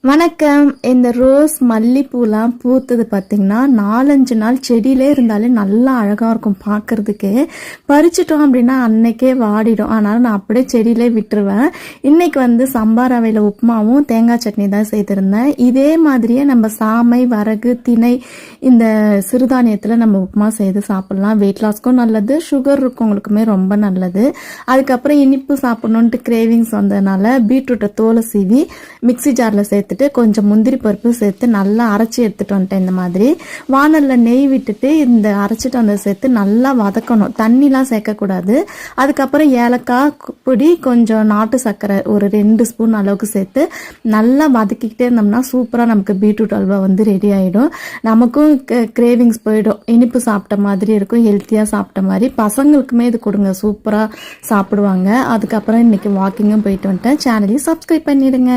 வணக்கம். இந்த ரோஸ் மல்லிப்பூலாம் பூத்தது பார்த்தீங்கன்னா 4-5 நாள் செடியிலே இருந்தாலே நல்லா அழகாக இருக்கும் பார்க்கறதுக்கே. பறிச்சிட்டோம் அப்படின்னா அன்னைக்கே வாடிடும். அதனால் நான் அப்படியே செடியிலே விட்டுருவேன். இன்றைக்கி சம்பா ரவையில் உப்புமாவும் தேங்காய் சட்னி தான் செய்திருந்தேன். இதே மாதிரியே நம்ம சாமை, வரகு, திணை இந்த சிறுதானியத்தில் நம்ம உப்புமா செய்து சாப்பிட்லாம். வெயிட் லாஸ்க்கும் நல்லது, சுகர் இருக்கவங்களுக்குமே ரொம்ப நல்லது. அதுக்கப்புறம் இனிப்பு சாப்பிட்ணுன்ட்டு கிரேவிங்ஸ் வந்ததுனால பீட்ரூட்டை தோலை சீவி மிக்சி ஜாரில் சேர்த்து கொஞ்சம் முந்திரி பருப்பு சேர்த்து நல்லா அரைச்சி எடுத்துட்டு வந்துட்டேன். இந்த மாதிரி வானலில் நெய் விட்டுட்டு இந்த அரைச்சிட்டு வந்ததை சேர்த்து நல்லா வதக்கணும். தண்ணிலாம் சேர்க்கக்கூடாது. அதுக்கப்புறம் ஏலக்காய் பொடி, கொஞ்சம் நாட்டு சர்க்கரை ஒரு 2 ஸ்பூன் அளவுக்கு சேர்த்து நல்லா வதக்கிக்கிட்டே இருந்தோம்னா சூப்பராக நமக்கு பீட்ரூட் அல்வா ரெடி ஆகிடும். நமக்கும் கிரேவிங்ஸ் போயிடும். இனிப்பு சாப்பிட்ட மாதிரி இருக்கும், ஹெல்த்தியாக சாப்பிட்ட மாதிரி. பசங்களுக்குமே இது கொடுங்க, சூப்பராக சாப்பிடுவாங்க. அதுக்கப்புறம் இன்னைக்கு வாக்கிங்கும் போயிட்டு வந்துட்டேன். சேனலையும் சப்ஸ்கிரைப் பண்ணிடுங்க.